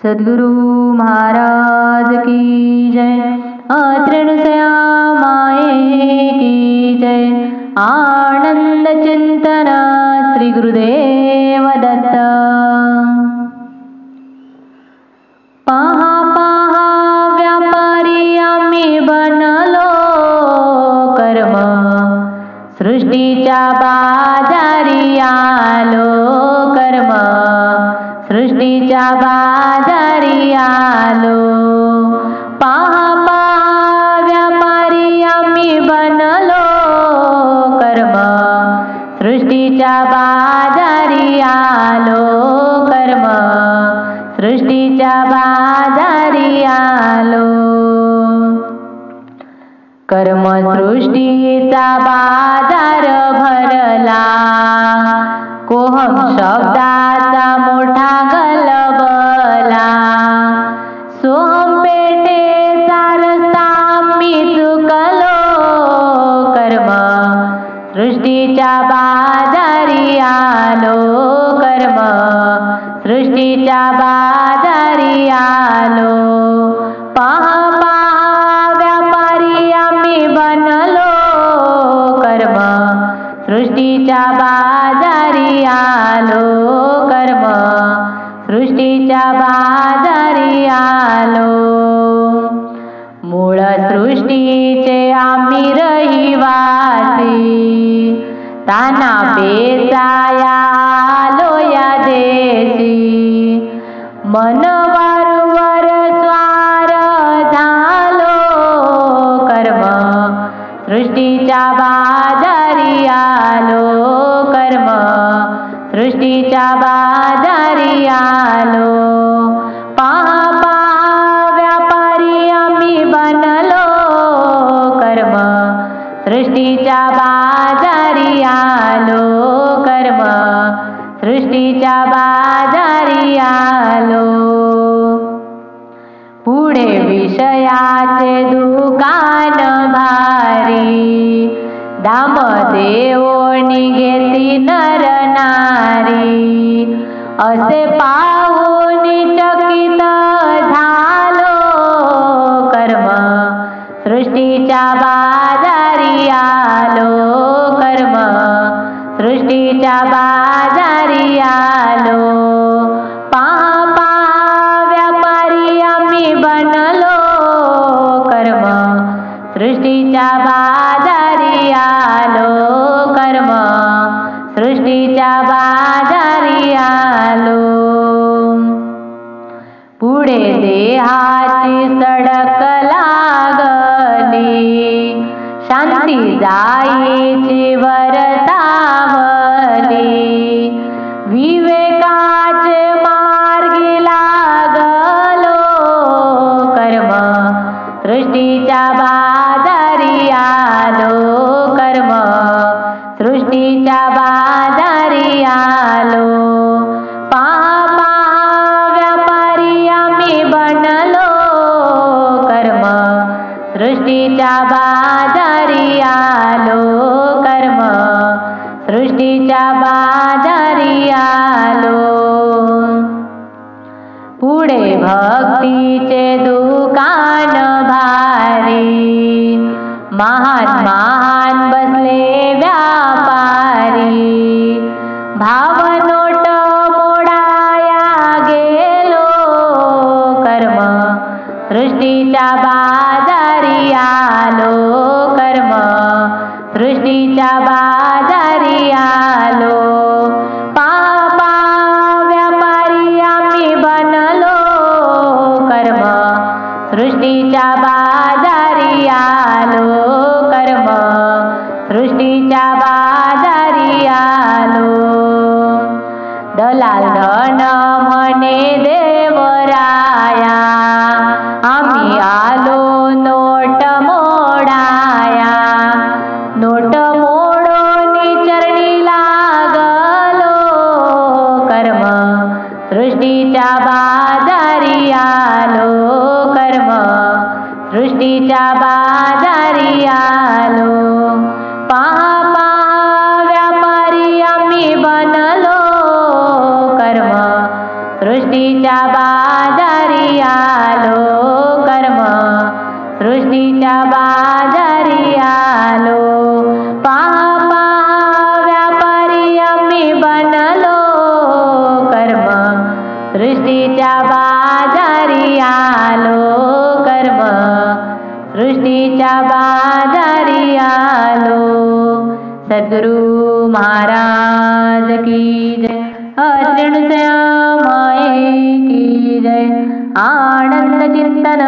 सद्गुरु महाराज की जय। अत्रिणसया माये की जय। आनंद चिंतन श्री गुरुदेव दत्त। पहा पहा व्यापारी आम्ही बनलो कर्म, सृष्टीच्या बाजारी आलो कर्म, सृष्टीच्या बाजारी आलो। पहा पहा व्यापारी आम्ही बनलो कर्म, सृष्टीच्या बाजारी आलो कर्म, सृष्टीच्या बाजारी आलो। कर्मसृष्टीचा बाजार भरला, कोहम शब्दाचा मोठा गलबला। सोहम पेठेचा रस्ता मी चुकलो कर्म, सृष्टीच्या बाजारी आलो कर्म, सृष्टीच्या बाजारी आलो। पहा पहा व्यापारी आम्ही बनलो कर्म, सृष्टीच्या बाजारी आलो कर्म, सृष्टीच्या बाजारी आलो। मूळ सृष्टीचे आम्ही रहिवासी, ताना बेचाया आलो या देशी। मन वारंवार स्वार झालो कर्म, सृष्टीच्या बाजारी आलो कर्म, सृष्टीच्या बाजारी आलो। पहा पहा व्यापारी आम्ही बनलो कर्म, सृष्टीच्या बाजारी आलो कर्म, सृष्टीच्या बाजारी आलो। पुढे विषयाचे दुकान भारी, दामदेवोनी घेती नर नारी। असे पाहून चकित झालो कर्म, सृष्टीच्या बाजारी आलो कर्म, सृष्टीच्या बाजारी आलो। पहा पहा व्यापारी आम्ही बनलो कर्म, सृष्टीच्या बाजारी आलो कर्म, सृष्टीच्या बाजारी आलो। पुढे देहाची सडक लागली, शांती जाईची वरसावली। विवेकाचे मार्गी लागलो कर्म, सृष्टीच्या बाजारी आलो कर्म, सृष्टीच्या बाजारी आलो। पहा पहा व्यापारी आम्ही बनलो कर्म, सृष्टीच्या बाजारी आलो कर्म, सृष्टीच्या बाजारी आलो। पुढे भक्तीचे दुकान भारी, महान महान बसले व्यापारी। भावनोट मोडाया गेलो कर्म, सृष्टीच्या बाजारी आलो कर्म, सृष्टीच्या बाजारी आलो। पहा पहा व्यापारी आम्ही बनलो कर्म, सृष्टीच्या बाजारी आलो कर्म, सृष्टीच्या बाजारी आलो। दलाल धन म्हणे देवराया, आम्ही आलो नोट मोडाया। नोट मोडोनी चरणी लागलो कर्म, सृष्टीच्या बाजारी आलो कर्म, सृष्टीच्या बाजारी आलो। पहा पहा व्यापारी आम्ही बनलो कर्म, सृष्टी सृष्टीच्या बाजारी आलो कर्म सृष्टीच्या बाजारी आलो पहा व्यापारी आम्ही बनलो कर्म सृष्टीच्या बाजारी आलो कर्म सृष्टीच्या बाजारी आलो। सद्गुरु महाराज की जय। श्री श्याम माये की जय। आनंद चिंतन